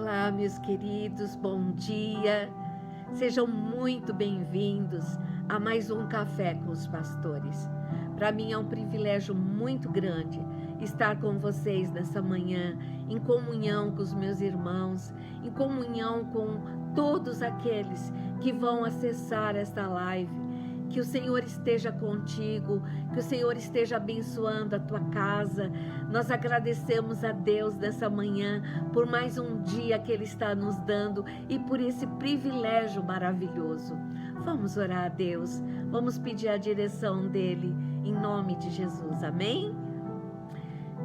Olá, meus queridos, bom dia. Sejam muito bem-vindos a mais um Café com os Pastores. Para mim é um privilégio muito grande estar com vocês nessa manhã, em comunhão com os meus irmãos, em comunhão com todos aqueles que vão acessar esta live. Que o Senhor esteja contigo, que o Senhor esteja abençoando a tua casa. Nós agradecemos a Deus nessa manhã por mais um dia que Ele está nos dando e por esse privilégio maravilhoso. Vamos orar a Deus, vamos pedir a direção dEle em nome de Jesus, amém?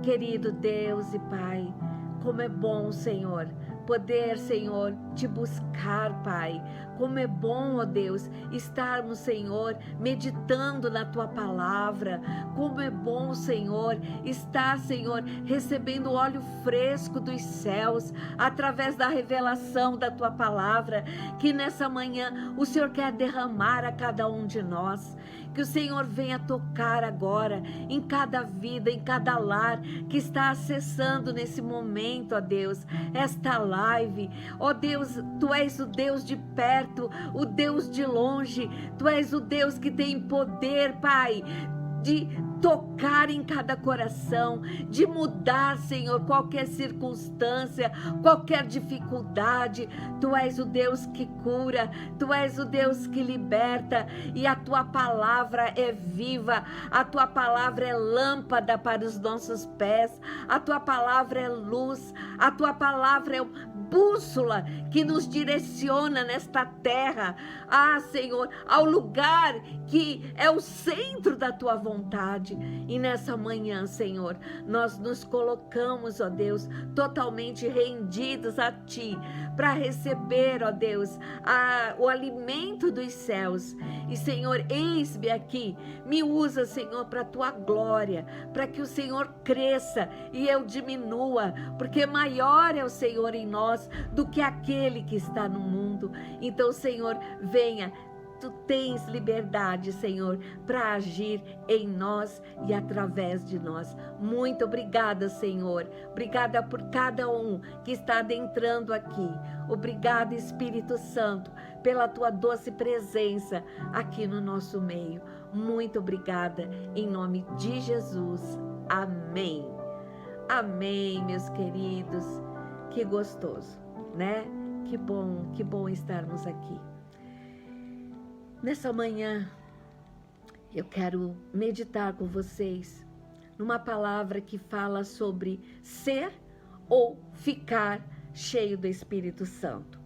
Querido Deus e Pai, como é bom, Senhor, poder, Senhor, te buscar, Pai. Como é bom, ó Deus, estarmos, Senhor, meditando na Tua palavra. Como é bom, Senhor, estar, Senhor, recebendo óleo fresco dos céus, através da revelação da Tua palavra, que nessa manhã o Senhor quer derramar a cada um de nós. Que o Senhor venha tocar agora em cada vida, em cada lar que está acessando nesse momento, ó Deus, esta live. Ó Deus, Tu és o Deus de perto, o Deus de longe. Tu és o Deus que tem poder, Pai, de tocar em cada coração, de mudar, Senhor, qualquer circunstância, qualquer dificuldade. Tu és o Deus que cura, Tu és o Deus que liberta, e a Tua palavra é viva, a Tua palavra é lâmpada para os nossos pés, a Tua palavra é luz, a Tua palavra é bússola que nos direciona nesta terra, Senhor, ao lugar que é o centro da Tua vontade. E nessa manhã, Senhor, nós nos colocamos, ó Deus, totalmente rendidos a Ti, para receber, ó Deus, o alimento dos céus. E, Senhor, eis-me aqui, me usa, Senhor, para a Tua glória, para que o Senhor cresça e eu diminua, porque maior é o Senhor em nós do que aquele que está no mundo. Então, Senhor, venha. Tu tens liberdade, Senhor, para agir em nós e através de nós. Muito obrigada, Senhor. Obrigada por cada um que está adentrando aqui. Obrigada, Espírito Santo, pela Tua doce presença aqui no nosso meio. Muito obrigada, em nome de Jesus. Amém. Amém, meus queridos. Que gostoso, né? Que bom estarmos aqui. Nessa manhã, eu quero meditar com vocês numa palavra que fala sobre ser ou ficar cheio do Espírito Santo.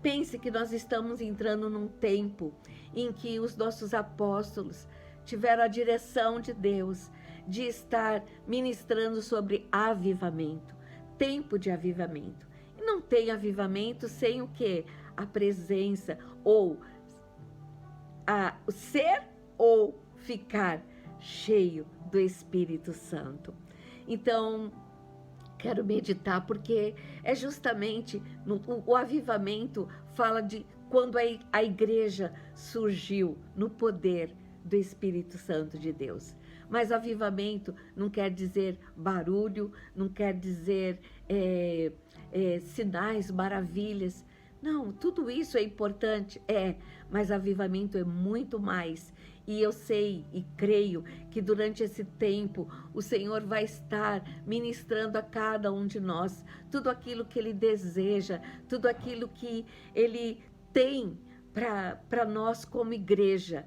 Pense que nós estamos entrando num tempo em que os nossos apóstolos tiveram a direção de Deus de estar ministrando sobre avivamento, tempo de avivamento. E não tem avivamento sem o quê? A presença ou ser ou ficar cheio do Espírito Santo. Então, quero meditar porque é justamente o avivamento fala de quando a igreja surgiu no poder do Espírito Santo de Deus. Mas avivamento não quer dizer barulho, não quer dizer sinais, maravilhas. Não, tudo isso é importante, mas avivamento é muito mais. E eu sei e creio que durante esse tempo o Senhor vai estar ministrando a cada um de nós tudo aquilo que Ele deseja, tudo aquilo que Ele tem para nós como igreja,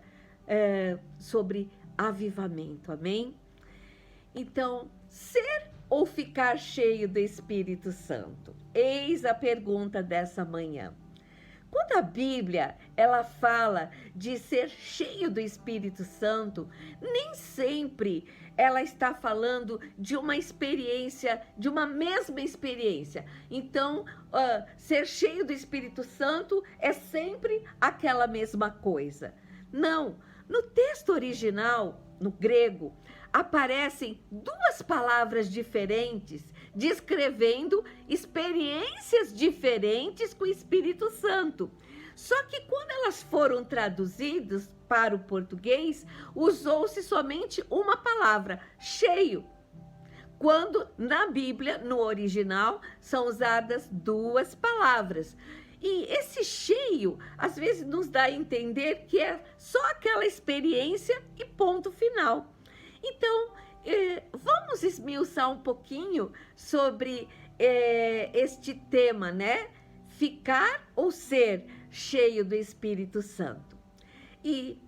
sobre avivamento, amém? Então, ser ou ficar cheio do Espírito Santo? Eis a pergunta dessa manhã. Quando a Bíblia, ela fala de ser cheio do Espírito Santo, nem sempre ela está falando de uma experiência, de uma mesma experiência. Então, ser cheio do Espírito Santo é sempre aquela mesma coisa. Não, no texto original, no grego, aparecem duas palavras diferentes, descrevendo experiências diferentes com o Espírito Santo. Só que quando elas foram traduzidas para o português, usou-se somente uma palavra, cheio. quando na Bíblia, no original, são usadas duas palavras. E esse cheio, às vezes, nos dá a entender que é só aquela experiência e ponto final. Então, vamos esmiuçar um pouquinho sobre este tema, né? Ficar ou ser cheio do Espírito Santo. E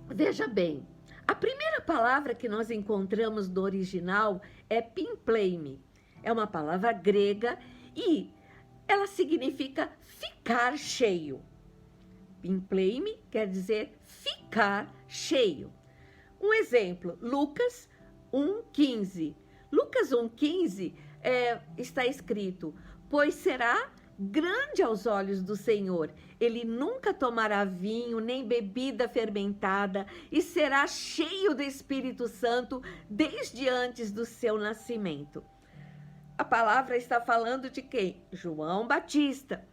veja bem, a primeira palavra que nós encontramos no original é pimpleime. É uma palavra grega e ela significa ficar cheio. Pimpleime quer dizer ficar cheio. Um exemplo, Lucas 1,15. Lucas 1,15 está escrito: pois será grande aos olhos do Senhor, ele nunca tomará vinho, nem bebida fermentada, e será cheio do Espírito Santo desde antes do seu nascimento. A palavra está falando de quem? João Batista.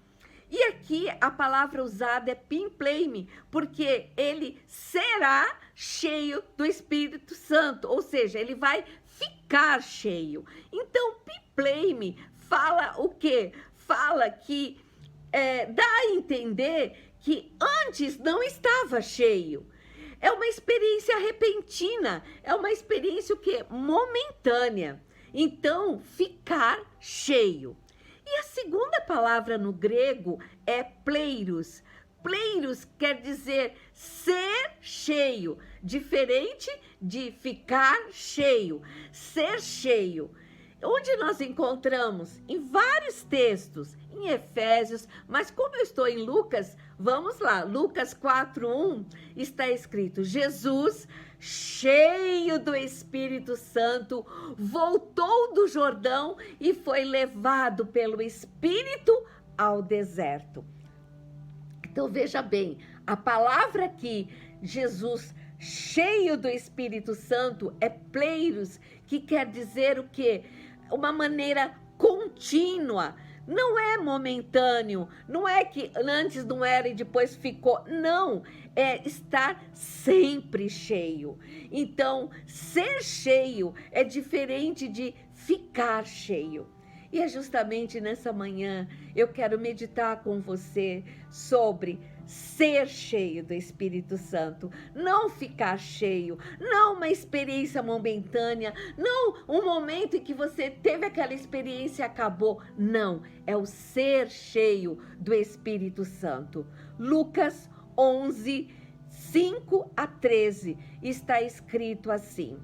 E aqui a palavra usada é pimpleime, porque ele será cheio do Espírito Santo, ou seja, ele vai ficar cheio. Então, pimpleime fala o quê? Fala que dá a entender que antes não estava cheio. É uma experiência repentina, é uma experiência o quê? Momentânea. Então, ficar cheio. E a segunda palavra no grego é pleiros. Pleiros quer dizer ser cheio, diferente de ficar cheio, ser cheio. Onde nós encontramos? Em vários textos, em Efésios, mas como eu estou em Lucas, vamos lá, Lucas 4:1 está escrito: Jesus, cheio do Espírito Santo, voltou do Jordão e foi levado pelo Espírito ao deserto. Então veja bem, a palavra aqui, Jesus, cheio do Espírito Santo, é pleiros, que quer dizer o quê? Uma maneira contínua, não é momentâneo, não é que antes não era e depois ficou, não, é estar sempre cheio. Então, ser cheio é diferente de ficar cheio. E é justamente nessa manhã eu quero meditar com você sobre ser cheio do Espírito Santo, não ficar cheio, não uma experiência momentânea, não um momento em que você teve aquela experiência e acabou, não, é o ser cheio do Espírito Santo. Lucas 11, 5-13 está escrito assim: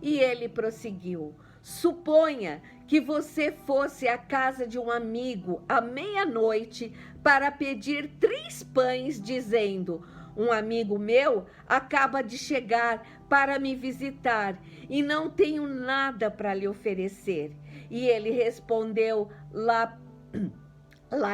e ele prosseguiu: suponha que você fosse à casa de um amigo à meia-noite para pedir 3 pães, dizendo: um amigo meu acaba de chegar para me visitar e não tenho nada para lhe oferecer. E ele respondeu lá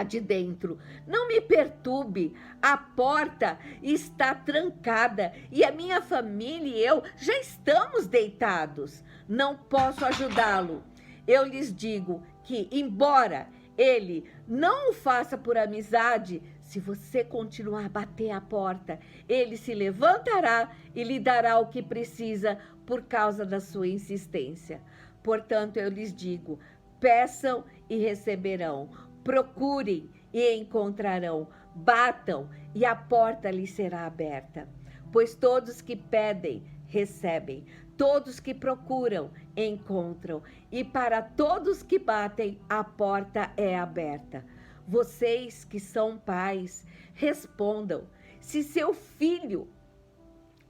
de dentro: não me perturbe, a porta está trancada e a minha família e eu já estamos deitados. Não posso ajudá-lo. Eu lhes digo que, embora ele não o faça por amizade, se você continuar a bater a porta, ele se levantará e lhe dará o que precisa por causa da sua insistência. Portanto, eu lhes digo: peçam e receberão, procurem e encontrarão, batam e a porta lhes será aberta. Pois todos que pedem, recebem, todos que procuram, encontram, e para todos que batem, a porta é aberta. Vocês que são pais, respondam: se seu filho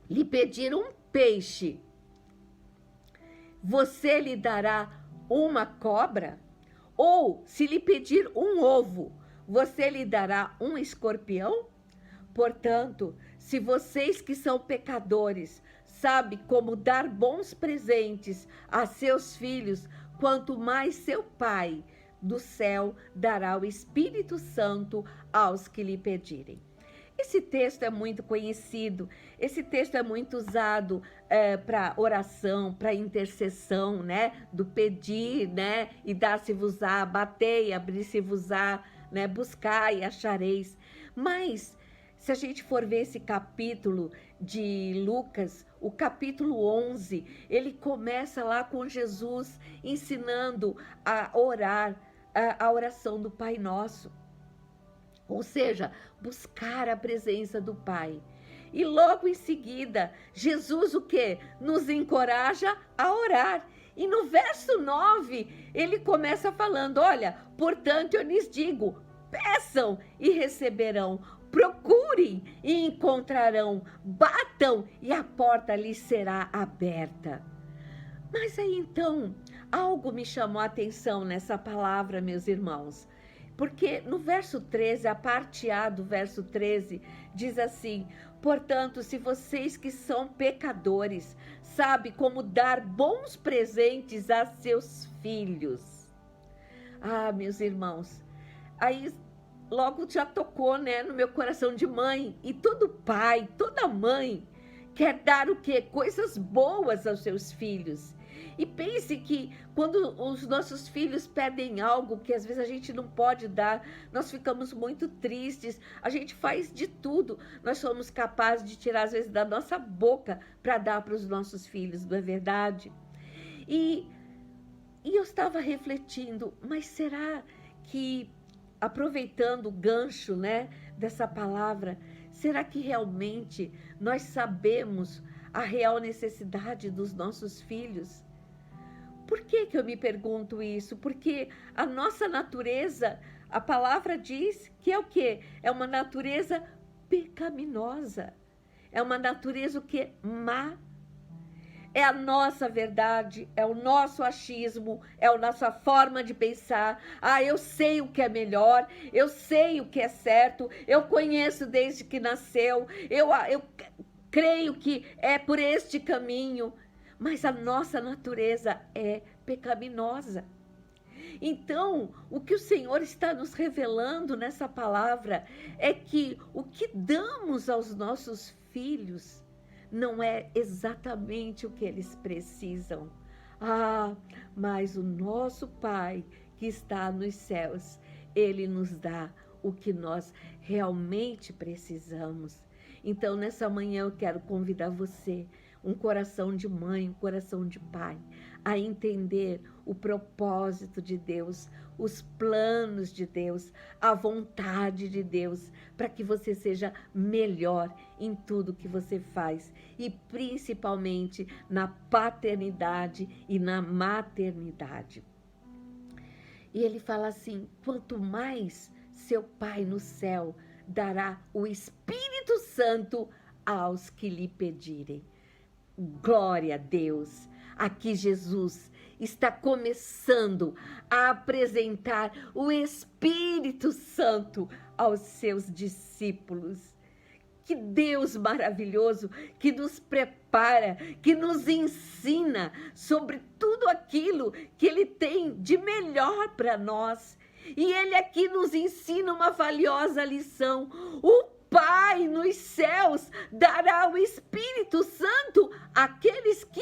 lhe pedir um peixe, você lhe dará uma cobra? Ou se lhe pedir um ovo, você lhe dará um escorpião? Portanto, se vocês que são pecadores sabem como dar bons presentes a seus filhos, quanto mais seu Pai do céu dará o Espírito Santo aos que lhe pedirem. Esse texto é muito conhecido, esse texto é muito usado para oração, para intercessão, né? Do pedir, né? E dar-se-vos-á, bater e abrir-se-vos-á, né? Buscar e achareis. Mas, se a gente for ver esse capítulo de Lucas, o capítulo 11, ele começa lá com Jesus ensinando a orar, a oração do Pai Nosso. Ou seja, buscar a presença do Pai. E logo em seguida, Jesus o quê? Nos encoraja a orar. E no verso 9, ele começa falando, olha, portanto eu lhes digo, peçam e receberão, procurem e encontrarão, batam e a porta lhes será aberta. Mas aí então, algo me chamou a atenção nessa palavra, meus irmãos. Porque no verso 13, a parte A do verso 13, diz assim, portanto, se vocês que são pecadores, sabem como dar bons presentes a seus filhos. Ah, meus irmãos, aí logo já tocou, né, no meu coração de mãe. E todo pai, toda mãe quer dar o quê? Coisas boas aos seus filhos. E pense que quando os nossos filhos pedem algo que às vezes a gente não pode dar, nós ficamos muito tristes, a gente faz de tudo. Nós somos capazes de tirar às vezes da nossa boca para dar para os nossos filhos, não é verdade? E eu estava refletindo, mas será que, aproveitando o gancho, né, dessa palavra, será que realmente nós sabemos a real necessidade dos nossos filhos? Por que eu me pergunto isso? Porque a nossa natureza, a palavra diz que é o quê? É uma natureza pecaminosa. É uma natureza o quê? Má. É a nossa verdade, é o nosso achismo, é a nossa forma de pensar. Ah, eu sei o que é melhor, eu sei o que é certo, eu conheço desde que nasceu, eu creio que é por este caminho. Mas a nossa natureza é pecaminosa. Então, o que o Senhor está nos revelando nessa palavra é que o que damos aos nossos filhos não é exatamente o que eles precisam. Ah, mas o nosso Pai que está nos céus, Ele nos dá o que nós realmente precisamos. Então, nessa manhã eu quero convidar você, um coração de mãe, um coração de pai, a entender o propósito de Deus, os planos de Deus, a vontade de Deus, para que você seja melhor em tudo que você faz e principalmente na paternidade e na maternidade. E ele fala assim, quanto mais seu Pai no céu dará o Espírito Santo aos que lhe pedirem. Glória a Deus! Aqui Jesus está começando a apresentar o Espírito Santo aos seus discípulos. Que Deus maravilhoso que nos prepara, que nos ensina sobre tudo aquilo que Ele tem de melhor para nós. E Ele aqui nos ensina uma valiosa lição. O Pai nos céus dará o Espírito Santo àqueles que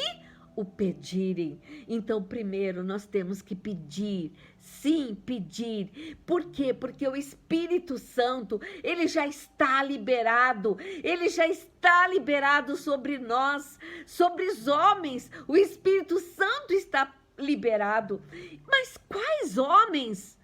o pedirem. Então, primeiro nós temos que pedir, sim, pedir. Por quê? Porque o Espírito Santo, ele já está liberado, sobre nós, sobre os homens. O Espírito Santo está liberado. Mas quais homens?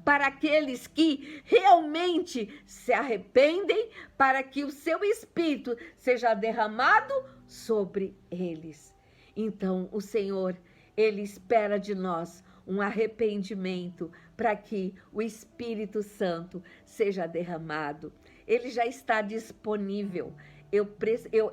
Para aqueles que realmente se arrependem, para que o seu Espírito seja derramado sobre eles. Então, o Senhor, Ele espera de nós um arrependimento para que o Espírito Santo seja derramado. Ele já está disponível.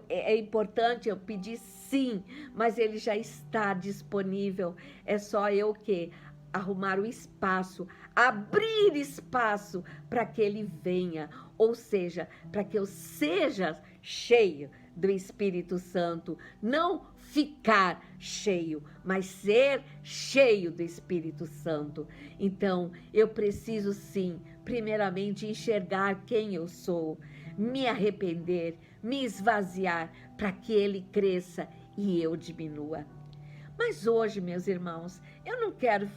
É importante eu pedir sim, mas ele já está disponível. É só eu o quê? Arrumar o espaço, abrir espaço para que ele venha, ou seja, para que eu seja cheio do Espírito Santo, não ficar cheio, mas ser cheio do Espírito Santo. Então, eu preciso sim, primeiramente, enxergar quem eu sou, me arrepender, me esvaziar, para que ele cresça e eu diminua. Mas hoje, meus irmãos, eu não quero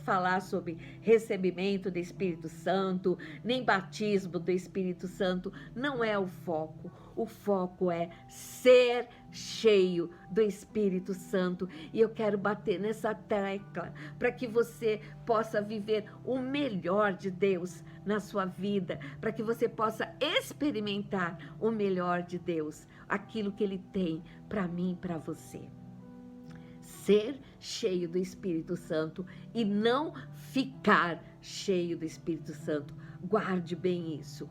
falar sobre recebimento do Espírito Santo, nem batismo do Espírito Santo, não é o foco. O foco é ser cheio do Espírito Santo. E eu quero bater nessa tecla para que você possa viver o melhor de Deus na sua vida, para que você possa experimentar o melhor de Deus, aquilo que Ele tem para mim e para você. Ser cheio do Espírito Santo e não ficar cheio do Espírito Santo. Guarde bem isso.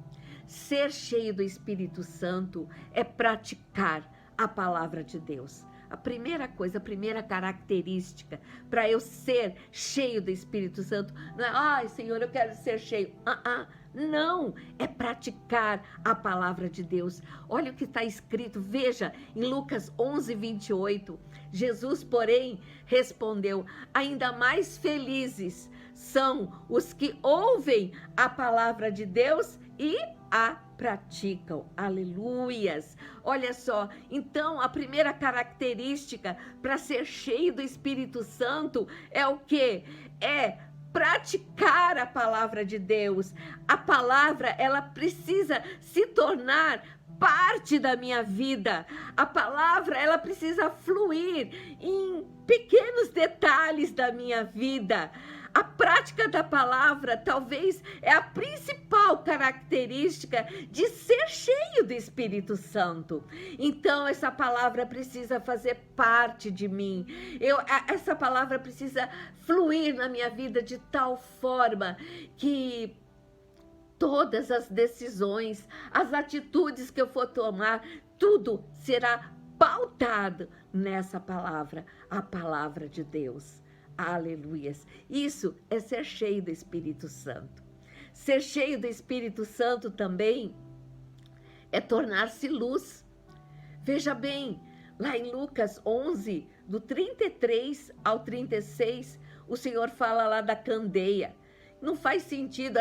Ser cheio do Espírito Santo é praticar a palavra de Deus. A primeira coisa, a primeira característica para eu ser cheio do Espírito Santo não é, ai Senhor, eu quero ser cheio. Não, é praticar a palavra de Deus. Olha o que está escrito, veja, em Lucas 11:28, Jesus, porém, respondeu, ainda mais felizes são os que ouvem a palavra de Deus e a praticam. Aleluias! Olha só, então a primeira característica para ser cheio do Espírito Santo é o quê? É praticar a palavra de Deus. A palavra, ela precisa se tornar parte da minha vida. A palavra, ela precisa fluir em pequenos detalhes da minha vida. A prática da palavra talvez é a principal característica de ser cheio do Espírito Santo. Então, essa palavra precisa fazer parte de mim. Essa palavra precisa fluir na minha vida de tal forma que todas as decisões, as atitudes que eu for tomar, tudo será pautado nessa palavra, a palavra de Deus. Aleluias. Isso é ser cheio do Espírito Santo. Ser cheio do Espírito Santo também é tornar-se luz. Veja bem, lá em Lucas 11, do 33 ao 36, o Senhor fala lá da candeia. Não faz sentido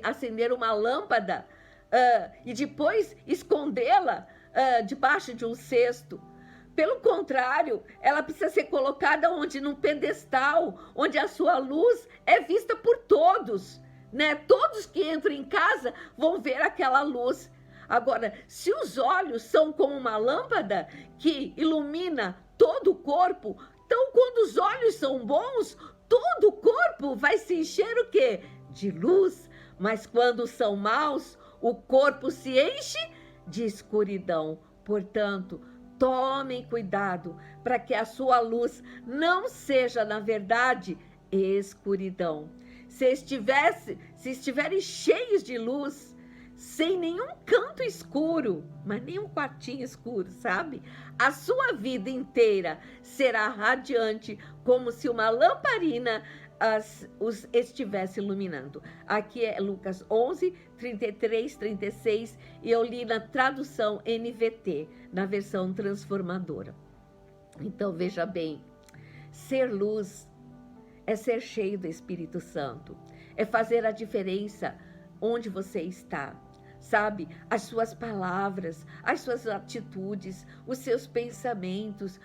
acender uma lâmpada e depois escondê-la debaixo de um cesto. Pelo contrário, ela precisa ser colocada onde? Num pedestal, onde a sua luz é vista por todos, né? Todos que entram em casa vão ver aquela luz. Agora, se os olhos são como uma lâmpada que ilumina todo o corpo, então quando os olhos são bons, todo o corpo vai se encher o quê? De luz. Mas quando são maus, o corpo se enche de escuridão. Portanto, tomem cuidado para que a sua luz não seja, na verdade, escuridão. Se estiverem cheios de luz, sem nenhum canto escuro, mas nem um quartinho escuro, sabe? A sua vida inteira será radiante, como se uma lamparina os estivesse iluminando. Aqui é Lucas 11, 33, 36, e eu li na tradução NVT, na versão transformadora. Então, veja bem, ser luz é ser cheio do Espírito Santo, é fazer a diferença onde você está, sabe? As suas palavras, as suas atitudes, os seus pensamentos,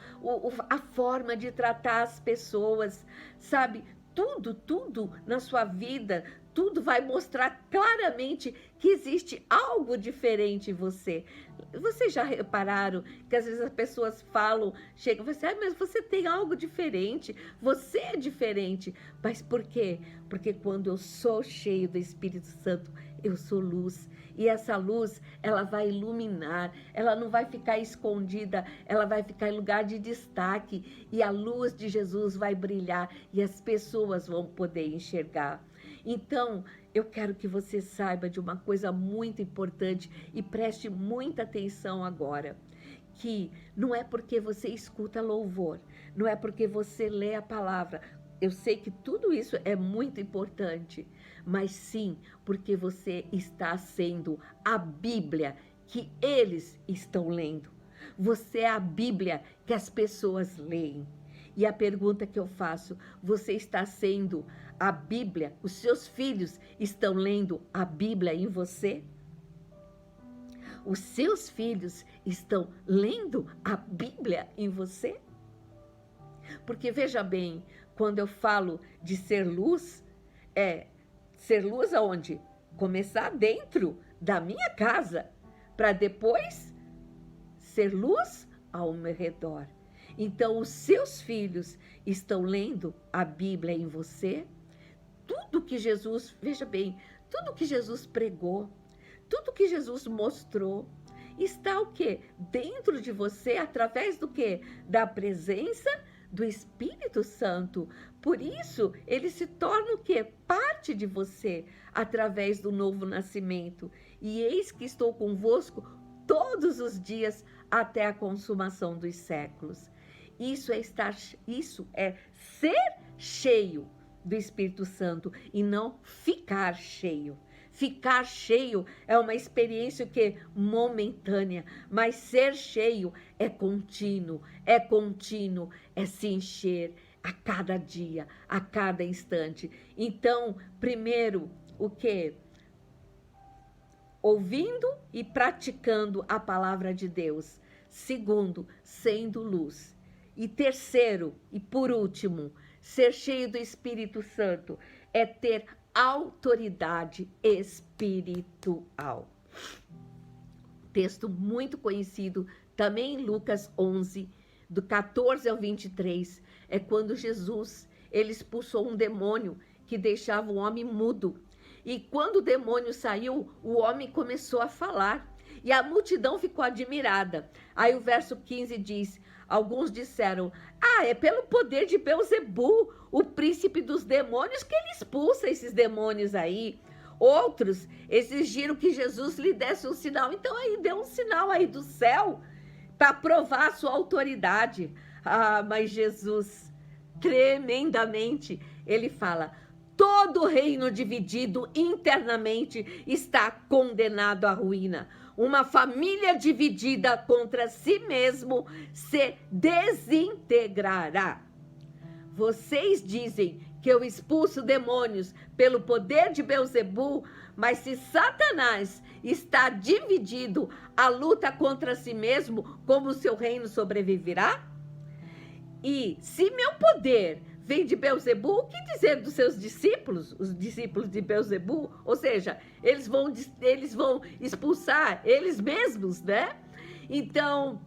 a forma de tratar as pessoas, sabe? Tudo na sua vida, tudo vai mostrar claramente que existe algo diferente em você. Vocês já repararam que às vezes as pessoas chegam e falam assim, mas você tem algo diferente, você é diferente. Mas por quê? Porque quando eu sou cheio do Espírito Santo, eu sou luz. E essa luz, ela vai iluminar, ela não vai ficar escondida, ela vai ficar em lugar de destaque. E a luz de Jesus vai brilhar e as pessoas vão poder enxergar. Então, eu quero que você saiba de uma coisa muito importante e preste muita atenção agora. Que não é porque você escuta louvor, não é porque você lê a palavra. Eu sei que tudo isso é muito importante, mas sim porque você está sendo a Bíblia que eles estão lendo. Você é a Bíblia que as pessoas leem. E a pergunta que eu faço, você está sendo a Bíblia? Os seus filhos estão lendo a Bíblia em você? Os seus filhos estão lendo a Bíblia em você? Porque veja bem, quando eu falo de ser luz, é ser luz aonde? Começar dentro da minha casa, para depois ser luz ao meu redor. Então, os seus filhos estão lendo a Bíblia em você? Tudo que Jesus, veja bem, tudo que Jesus pregou, tudo que Jesus mostrou, está o quê? Dentro de você, através do quê? Da presença do Espírito Santo. Por isso, ele se torna o quê? Parte de você, através do novo nascimento. E eis que estou convosco todos os dias até a consumação dos séculos. Isso é ser cheio do Espírito Santo e não ficar cheio. Ficar cheio é uma experiência que é momentânea, mas ser cheio é contínuo, é se encher a cada dia, a cada instante. Então, primeiro, o quê? Ouvindo e praticando a palavra de Deus. Segundo, sendo luz. E terceiro, e por último, ser cheio do Espírito Santo é ter autoridade espiritual. Texto muito conhecido, também em Lucas 11, do 14 ao 23, é quando Jesus, ele expulsou um demônio que deixava o homem mudo. E quando o demônio saiu, o homem começou a falar. E a multidão ficou admirada. Aí o verso 15 diz, alguns disseram, é pelo poder de Beelzebu, o príncipe dos demônios, que ele expulsa esses demônios aí. Outros exigiram que Jesus lhe desse um sinal. Então aí deu um sinal aí do céu para provar a sua autoridade. Mas Jesus, tremendamente, ele fala, todo reino dividido internamente está condenado à ruína. Uma família dividida contra si mesmo se desintegrará. Vocês dizem que eu expulso demônios pelo poder de Beelzebu, mas se Satanás está dividido, a luta contra si mesmo, como o seu reino sobreviverá? E se meu poder vem de Beelzebu, o que dizer dos seus discípulos, os discípulos de Beelzebu? Ou seja, eles vão expulsar eles mesmos, né? Então,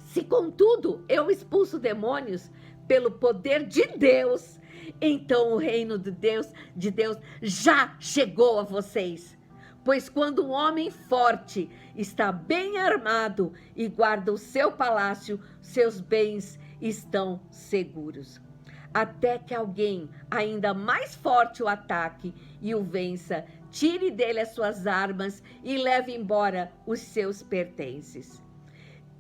se contudo eu expulso demônios pelo poder de Deus, então o reino de Deus já chegou a vocês. Pois quando um homem forte está bem armado e guarda o seu palácio, seus bens estão seguros. Até que alguém ainda mais forte o ataque e o vença, tire dele as suas armas e leve embora os seus pertences.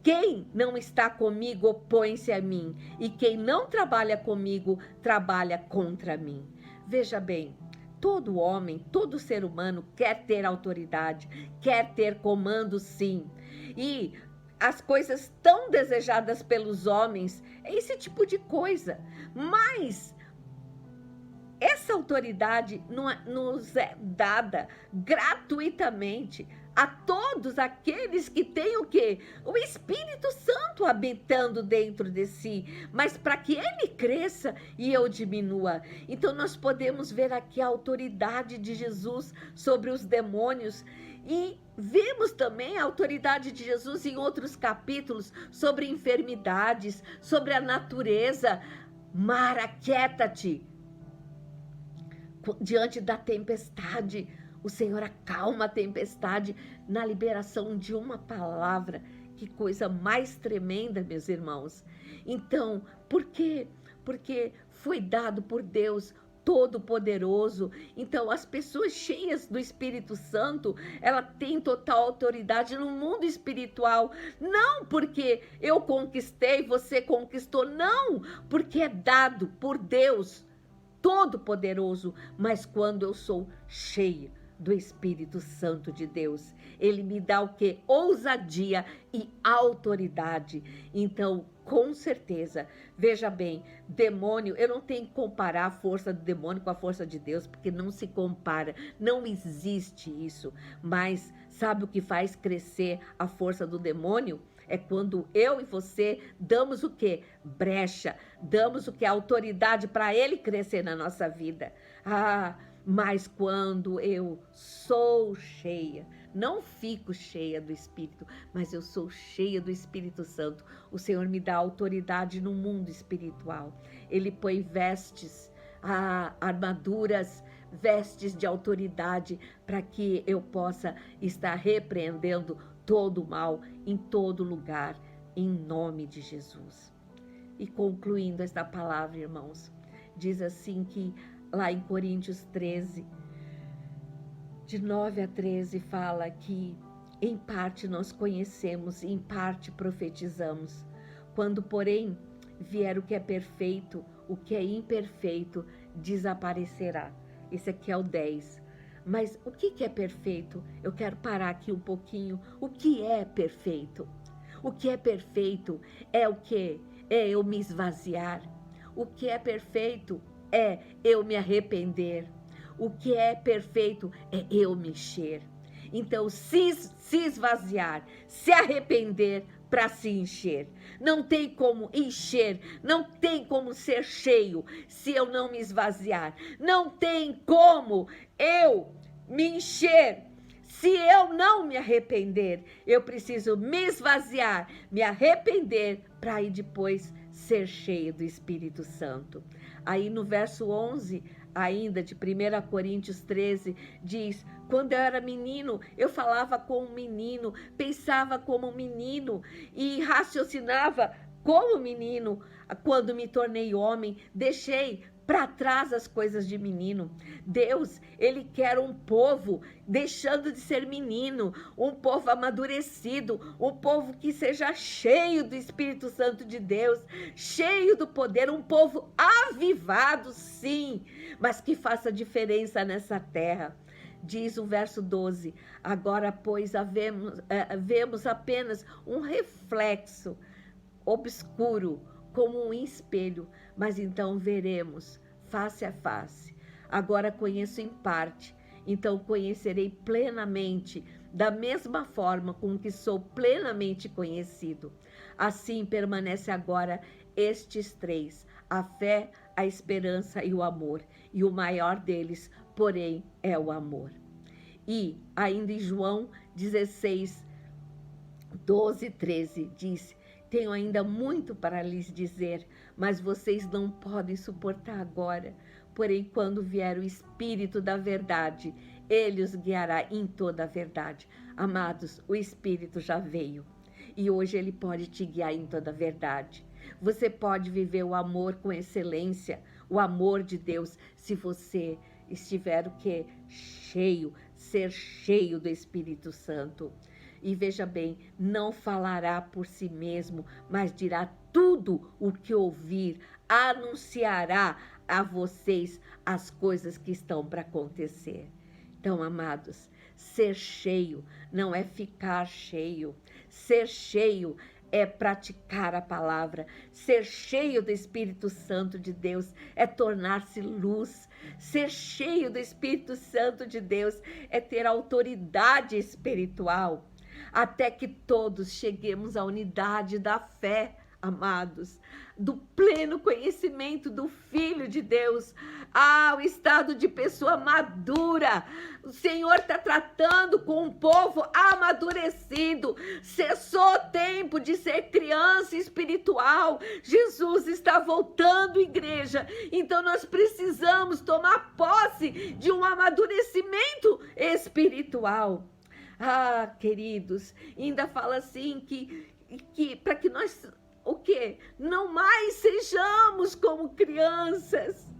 Quem não está comigo opõe-se a mim, e quem não trabalha comigo trabalha contra mim. Veja bem, todo homem, todo ser humano quer ter autoridade, quer ter comando, sim. E as coisas tão desejadas pelos homens é esse tipo de coisa. Mas essa autoridade nos é dada gratuitamente a todos aqueles que têm o quê? O Espírito Santo habitando dentro de si, mas para que ele cresça e eu diminua. Então nós podemos ver aqui a autoridade de Jesus sobre os demônios e vemos também a autoridade de Jesus em outros capítulos sobre enfermidades, sobre a natureza. Mar, aquieta-te. Diante da tempestade, o Senhor acalma a tempestade na liberação de uma palavra. Que coisa mais tremenda, meus irmãos. Então, por quê? Porque foi dado por Deus Todo-Poderoso. Então, as pessoas cheias do Espírito Santo, ela tem total autoridade no mundo espiritual. Não porque eu conquistei, você conquistou. Não, porque é dado por Deus Todo-Poderoso. Mas quando eu sou cheia do Espírito Santo de Deus, ele me dá o quê? Ousadia e autoridade. Então, com certeza, veja bem, demônio, eu não tenho que comparar a força do demônio com a força de Deus, porque não se compara, não existe isso. Mas sabe o que faz crescer a força do demônio? É quando eu e você damos o quê? Brecha, damos o quê? Autoridade para ele crescer na nossa vida. Mas quando eu sou cheia, não fico cheia do Espírito, mas eu sou cheia do Espírito Santo. O Senhor me dá autoridade no mundo espiritual. Ele põe vestes, armaduras, vestes de autoridade para que eu possa estar repreendendo todo o mal em todo lugar, em nome de Jesus. E concluindo esta palavra, irmãos, diz assim que lá em Coríntios 13, de 9 a 13, fala que em parte nós conhecemos, em parte profetizamos. Quando, porém, vier o que é perfeito, o que é imperfeito desaparecerá. Esse aqui é o 10. Mas o que é perfeito? Eu quero parar aqui um pouquinho. O que é perfeito? O que é perfeito é o quê? É eu me esvaziar. O que é perfeito é eu me arrepender. O que é perfeito é eu me encher. Então, se esvaziar, se arrepender para se encher. Não tem como encher, não tem como ser cheio se eu não me esvaziar. Não tem como eu me encher se eu não me arrepender. Eu preciso me esvaziar, me arrepender para aí depois ser cheio do Espírito Santo. Aí no verso 11, ainda de 1 Coríntios 13, diz: quando eu era menino, eu falava como um menino, pensava como um menino e raciocinava como menino. Quando me tornei homem, deixei para trás as coisas de menino. Deus, Ele quer um povo deixando de ser menino, um povo amadurecido, um povo que seja cheio do Espírito Santo de Deus, cheio do poder, um povo avivado, sim, mas que faça diferença nessa terra. Diz o verso 12, agora, pois, vemos apenas um reflexo obscuro, como um espelho, mas então veremos face a face. Agora conheço em parte, então conhecerei plenamente, da mesma forma com que sou plenamente conhecido. Assim permanece agora estes 3, a fé, a esperança e o amor, e o maior deles, porém, é o amor. E ainda em João 16, 12, 13, diz: tenho ainda muito para lhes dizer, mas vocês não podem suportar agora. Porém, quando vier o Espírito da verdade, ele os guiará em toda a verdade. Amados, o Espírito já veio e hoje ele pode te guiar em toda a verdade. Você pode viver o amor com excelência, o amor de Deus, se você estiver o quê? Cheio, ser cheio do Espírito Santo. E veja bem, não falará por si mesmo, mas dirá tudo o que ouvir, anunciará a vocês as coisas que estão para acontecer. Então, amados, ser cheio não é ficar cheio, ser cheio é praticar a palavra, ser cheio do Espírito Santo de Deus é tornar-se luz, ser cheio do Espírito Santo de Deus é ter autoridade espiritual. Até que todos cheguemos à unidade da fé, amados, do pleno conhecimento do Filho de Deus, o estado de pessoa madura. O Senhor está tratando com um povo amadurecido. Cessou o tempo de ser criança espiritual. Jesus está voltando, igreja. Então nós precisamos tomar posse de um amadurecimento espiritual. Queridos, ainda fala assim que para que nós, o quê? Não mais sejamos como crianças,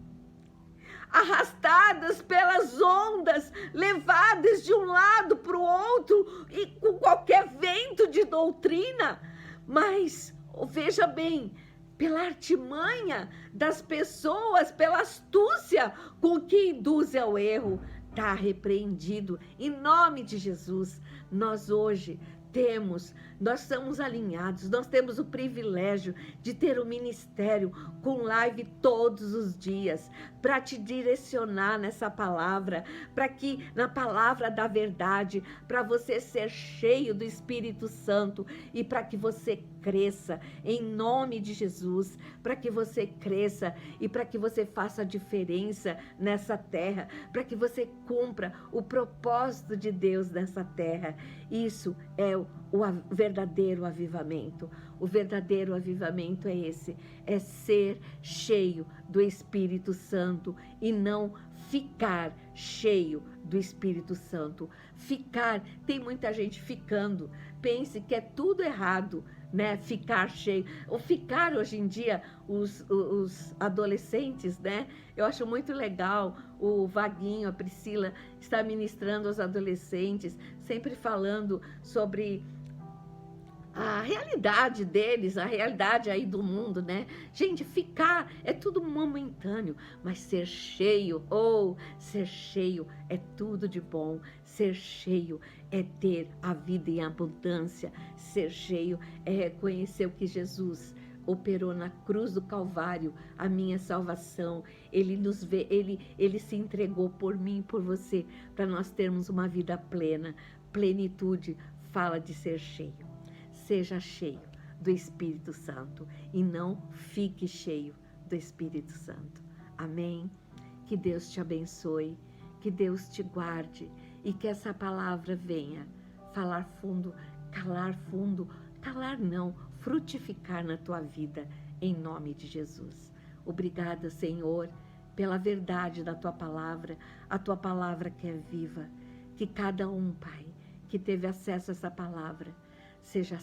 arrastadas pelas ondas, levadas de um lado para o outro e com qualquer vento de doutrina, mas veja bem, pela artimanha das pessoas, pela astúcia com que induzem ao erro. Está repreendido em nome de Jesus. Nós hoje temos Nós somos alinhados, nós temos o privilégio de ter um ministério com live todos os dias, para te direcionar nessa palavra, para que na palavra da verdade, para você ser cheio do Espírito Santo e para que você cresça em nome de Jesus, para que você cresça e para que você faça a diferença nessa terra, para que você cumpra o propósito de Deus nessa terra. Isso é o verdadeiro avivamento. O verdadeiro avivamento é esse, é ser cheio do Espírito Santo e não ficar cheio do Espírito Santo. Ficar, tem muita gente ficando, pense que é tudo errado, né? Ficar cheio. O ficar hoje em dia, os adolescentes, né? Eu acho muito legal o Vaguinho, a Priscila, está ministrando aos adolescentes, sempre falando sobre a realidade deles, a realidade aí do mundo, né? Gente, ficar é tudo momentâneo, mas ser cheio, ser cheio é tudo de bom. Ser cheio é ter a vida em abundância. Ser cheio é reconhecer o que Jesus operou na cruz do Calvário, a minha salvação. Ele nos vê, ele se entregou por mim e por você, para nós termos uma vida plena. Plenitude fala de ser cheio. Seja cheio do Espírito Santo e não fique cheio do Espírito Santo. Amém? Que Deus te abençoe, que Deus te guarde e que essa palavra venha falar fundo, calar não, frutificar na tua vida, em nome de Jesus. Obrigada, Senhor, pela verdade da tua palavra, a tua palavra que é viva, que cada um, Pai, que teve acesso a essa palavra, seja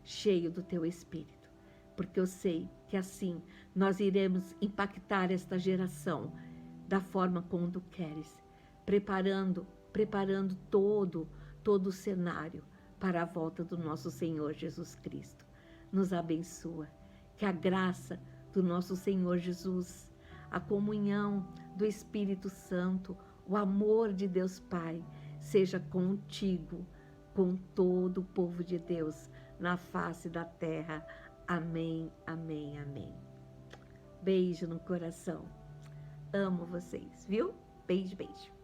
cheio do teu Espírito, porque eu sei que assim nós iremos impactar esta geração da forma como tu queres, preparando todo o cenário para a volta do nosso Senhor Jesus Cristo. Nos abençoa, que a graça do nosso Senhor Jesus, a comunhão do Espírito Santo, o amor de Deus Pai, seja contigo, com todo o povo de Deus na face da terra. Amém, amém, amém. Beijo no coração. Amo vocês, viu? Beijo, beijo.